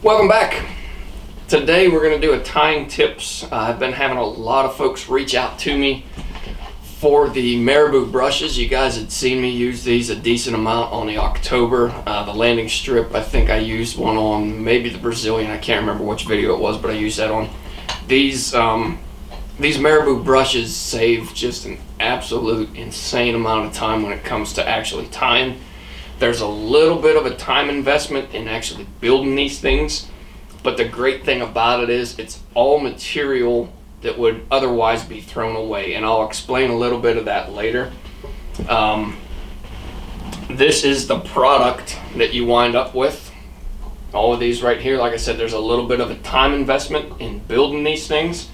Welcome back. Today we're going to do a tying tips. I've been having a lot of folks reach out to me for the Marabou brushes. You guys had seen me use these a decent amount on the October. The landing strip, I think I used one on maybe the Brazilian. I can't remember which video it was, but I used that on. These Marabou brushes save just an absolute insane amount of time when it comes to actually tying. There's a little bit of a time investment in actually building these things, but the great thing about it is it's all material that would otherwise be thrown away, and I'll explain a little bit of that later. This is the product that you wind up with. All of these right here, like I said, there's a little bit of a time investment in building these things,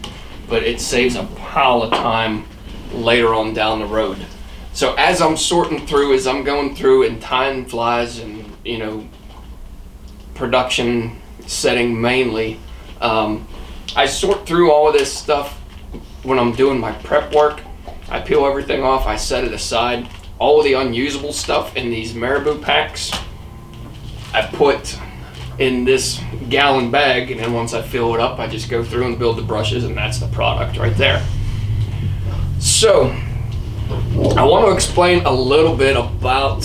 but it saves a pile of time later on down the road. So as I'm sorting through, as I'm going through and tying flies and, you know, production setting mainly, I sort through all of this stuff when I'm doing my prep work. I peel everything off, I set it aside. All of the unusable stuff in these Marabou packs, I put in this gallon bag, and then once I fill it up, I just go through and build the brushes, and that's the product right there. So I want to explain a little bit about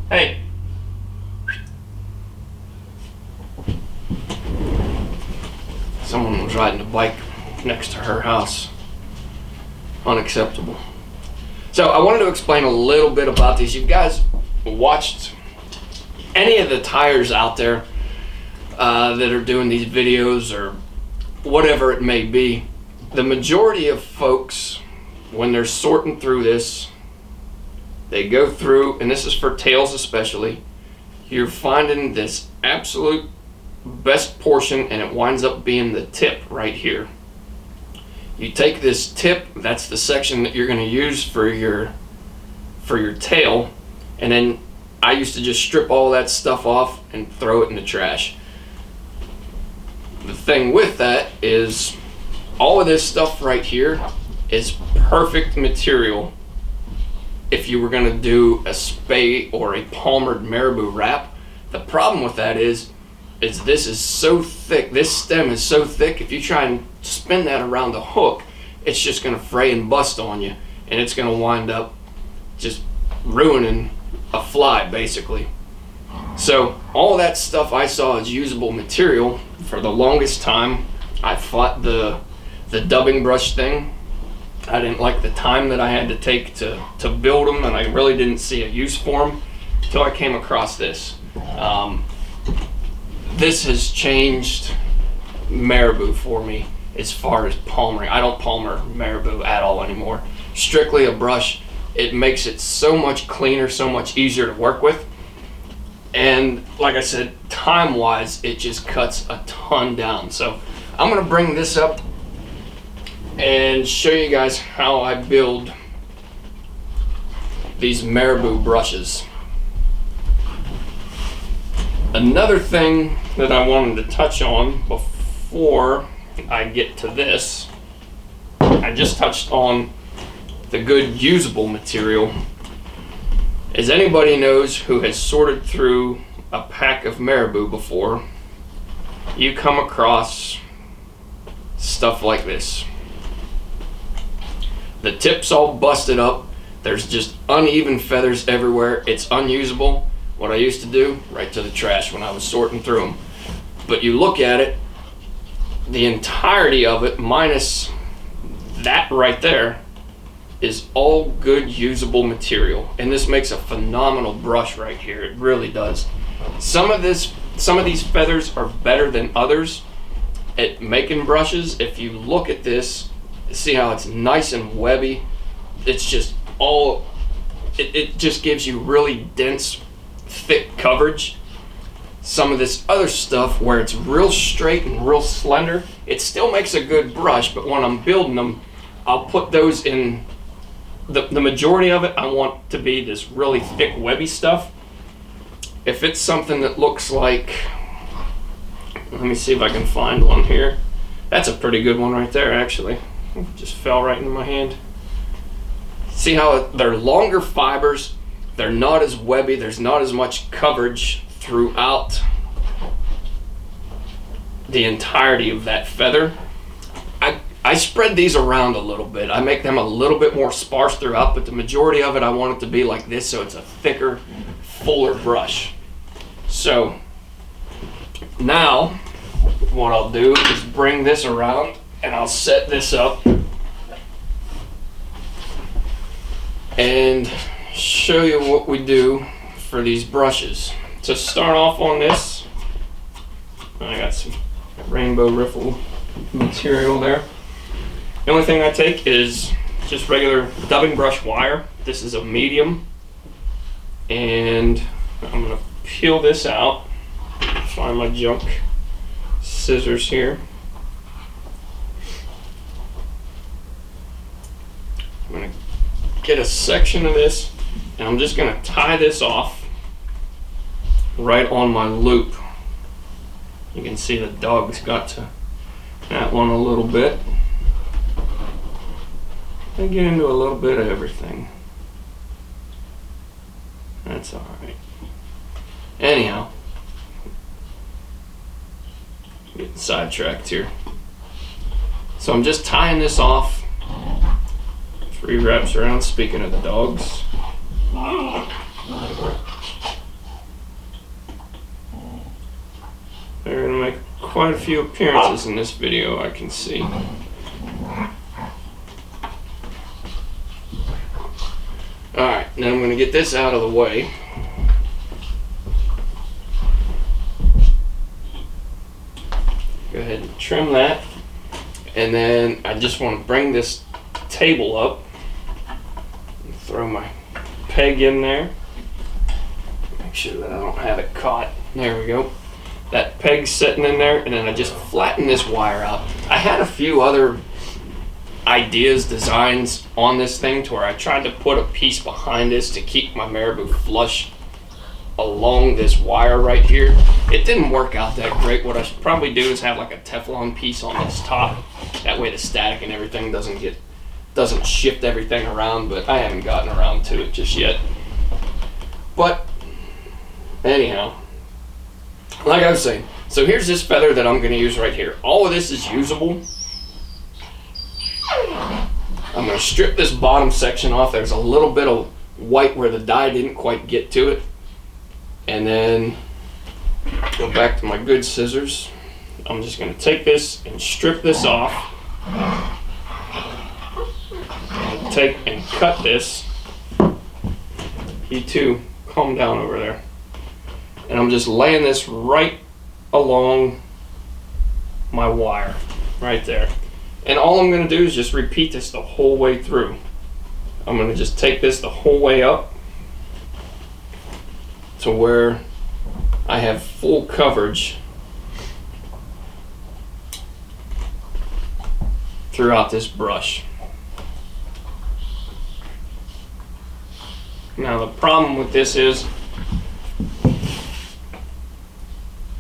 hey. Someone was riding a bike next to her house. Unacceptable. So I wanted to explain a little bit about these. You guys watched any of the tires out there that are doing these videos or whatever it may be. The majority of folks, when they're sorting through this, they go through, and this is for tails especially, you're finding this absolute best portion, and it winds up being the tip right here. You take this tip, that's the section that you're going to use for your tail, and then I used to just strip all that stuff off and throw it in the trash. The thing with that is all of this stuff right here is perfect material if you were going to do a spay or a palmered Marabou wrap. The problem with that is this is so thick, this stem is so thick, if you try and spin that around the hook, it's just going to fray and bust on you, and it's going to wind up just ruining a fly basically. So all that stuff I saw as usable material. For the longest time I fought the dubbing brush thing. I didn't like the time that I had to take to build them, and I really didn't see a use for them until I came across this. This has changed Marabou for me as far as palmering. I don't palmer Marabou at all anymore. Strictly a brush. It makes it so much cleaner, so much easier to work with. And like I said, time-wise, it just cuts a ton down. So I'm going to bring this up and show you guys how I build these Marabou brushes. Another thing that I wanted to touch on before I get to this, I just touched on the good usable material. As anybody knows who has sorted through a pack of Marabou before, you come across stuff like this. The tip's all busted up. There's just uneven feathers everywhere. It's unusable. What I used to do, right to the trash when I was sorting through them. But you look at it, the entirety of it, minus that right there, is all good usable material, and this makes a phenomenal brush right here. It really does. Some of these feathers are better than others at making brushes. If you look at this, see how it's nice and webby. It's just all it just gives you really dense, thick coverage. Some of this other stuff where it's real straight and real slender, it still makes a good brush, but when I'm building them, I'll put those in. The majority of it I want to be this really thick webby stuff. If it's something that looks like Let me see if I can find one here. That's a pretty good one right there, actually. It just fell right in my hand. See how they're longer fibers, they're not as webby, there's not as much coverage throughout the entirety of that feather. I spread these around a little bit. I make them a little bit more sparse throughout, but the majority of it I want it to be like this, so it's a thicker, fuller brush. So now what I'll do is bring this around and I'll set this up and show you what we do for these brushes. To start off on this, I got some rainbow riffle material there. The only thing I take is just regular dubbing brush wire. This is a medium, and I'm gonna peel this out. Find my junk scissors here. I'm gonna get a section of this, and I'm just gonna tie this off right on my loop. You can see the dog's got to that one a little bit. I get into a little bit of everything. That's all right. Anyhow, getting sidetracked here. So I'm just tying this off. 3 wraps around. Speaking of the dogs. They're gonna make quite a few appearances in this video, I can see. Alright, now I'm going to get this out of the way. Go ahead and trim that. And then I just want to bring this table up. Throw my peg in there. Make sure that I don't have it caught. There we go. That peg's sitting in there, and then I just flatten this wire out. I had a few other ideas, designs on this thing to where I tried to put a piece behind this to keep my Marabou flush along this wire right here. It didn't work out that great. What I should probably do is have like a Teflon piece on this top. That way the static and everything doesn't shift everything around, but I haven't gotten around to it just yet. But anyhow, like I was saying, so here's this feather that I'm going to use right here. All of this is usable. I'm going to strip this bottom section off. There's a little bit of white where the dye didn't quite get to it. And then go back to my good scissors. I'm just going to take this and strip this off. Take and cut this. You two, calm down over there. And I'm just laying this right along my wire, right there. And all I'm going to do is just repeat this the whole way through. I'm going to just take this the whole way up to where I have full coverage throughout this brush. Now the problem with this is,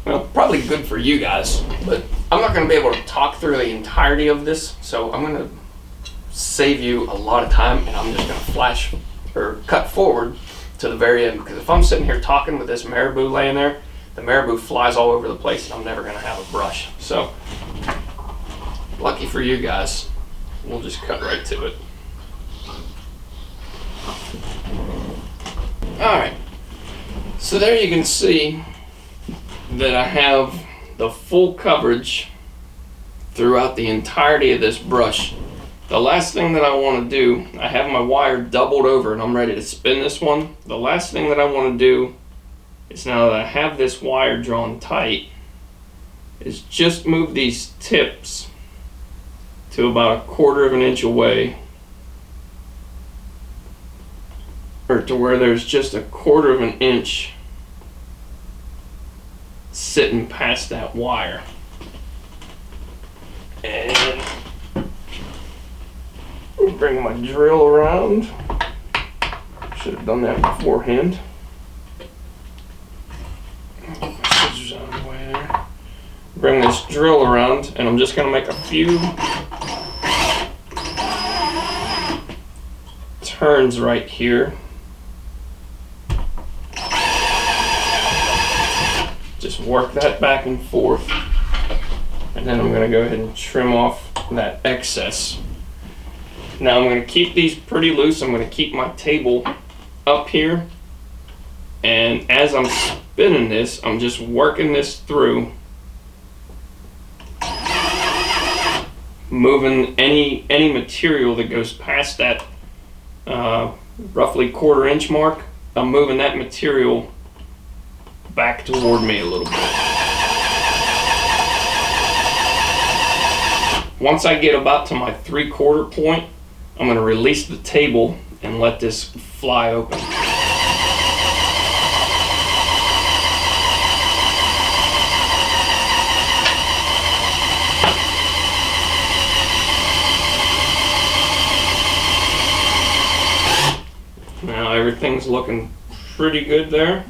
well, probably good for you guys, but I'm not going to be able to talk through the entirety of this, so I'm going to save you a lot of time, and I'm just going to flash or cut forward to the very end, because if I'm sitting here talking with this Marabou laying there, the Marabou flies all over the place and I'm never going to have a brush. So lucky for you guys, we'll just cut right to it. Alright, so there you can see that I have the full coverage throughout the entirety of this brush. The last thing that I want to do, I have my wire doubled over and I'm ready to spin this one. The last thing that I want to do is, now that I have this wire drawn tight, is just move these tips to about 1/4 of an inch away, or to where there's just 1/4 of an inch sitting past that wire. And bring my drill around. Should have done that beforehand. Get my scissors out of the way there. bring this drill around, and I'm just going to make a few turns right here. Just work that back and forth, and then I'm going to go ahead and trim off that excess. Now I'm going to keep these pretty loose. I'm going to keep my table up here, and as I'm spinning this, I'm just working this through, moving any material that goes past that roughly 1/4 inch mark. I'm moving that material back toward me a little bit. Once I get about to my 3/4 point, I'm going to release the table and let this fly open. Now everything's looking pretty good there.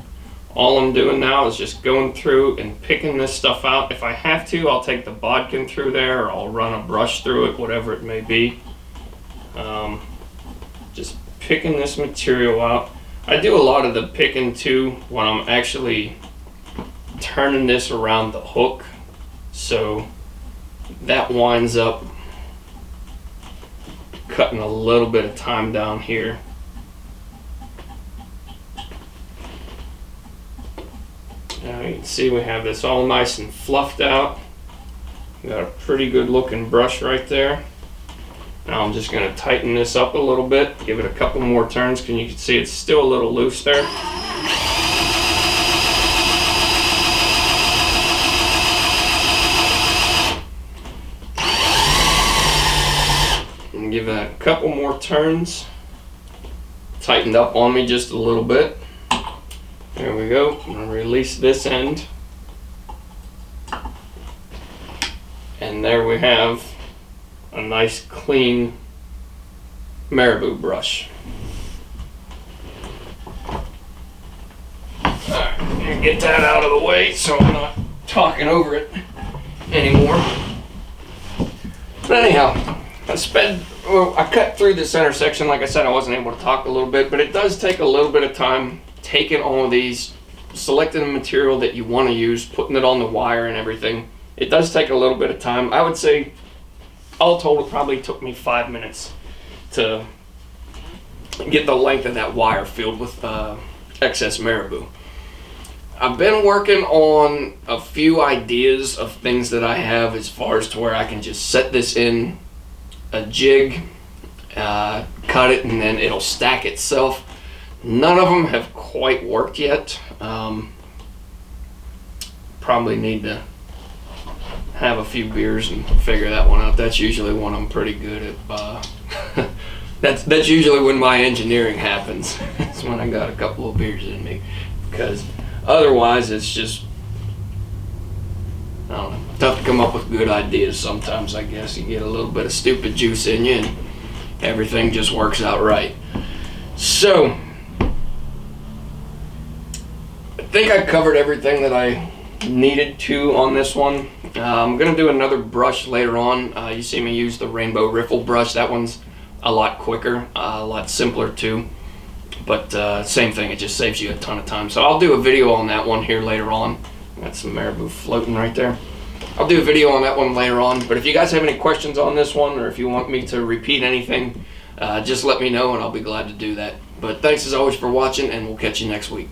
All I'm doing now is just going through and picking this stuff out. If I have to, I'll take the bodkin through there, or I'll run a brush through it, whatever it may be. Just picking this material out. I do a lot of the picking too when I'm actually turning this around the hook, so that winds up cutting a little bit of time down here. Now you can see we have this all nice and fluffed out. Got a pretty good looking brush right there. Now I'm just going to tighten this up a little bit, give it a couple more turns, because you can see it's still a little loose there. And give that a couple more turns. Tightened up on me just a little bit. There we go. I'm going to release this end. And there we have a nice clean Marabou brush. Alright, I'm going to get that out of the way so I'm not talking over it anymore. But anyhow, I cut through this center section. Like I said, I wasn't able to talk a little bit, but it does take a little bit of time taking all of these, selecting the material that you want to use, putting it on the wire and everything. It does take a little bit of time. I would say all told it probably took me 5 minutes to get the length of that wire filled with excess Marabou. I've been working on a few ideas of things that I have as far as to where I can just set this in a jig, cut it, and then it'll stack itself. None of them have quite worked yet. Probably need to have a few beers and figure that one out. That's usually when I'm pretty good at. That's usually when my engineering happens. It's when I got a couple of beers in me, because otherwise it's just, I don't know, tough to come up with good ideas sometimes. I guess you get a little bit of stupid juice in you and everything just works out right. So I think I covered everything that I needed to on this one. I'm going to do another brush later on. You see me use the Rainbow Riffle brush. That one's a lot quicker, a lot simpler too. But same thing, it just saves you a ton of time. So I'll do a video on that one here later on. Got some Marabou floating right there. I'll do a video on that one later on. But if you guys have any questions on this one, or if you want me to repeat anything, just let me know and I'll be glad to do that. But thanks as always for watching, and we'll catch you next week.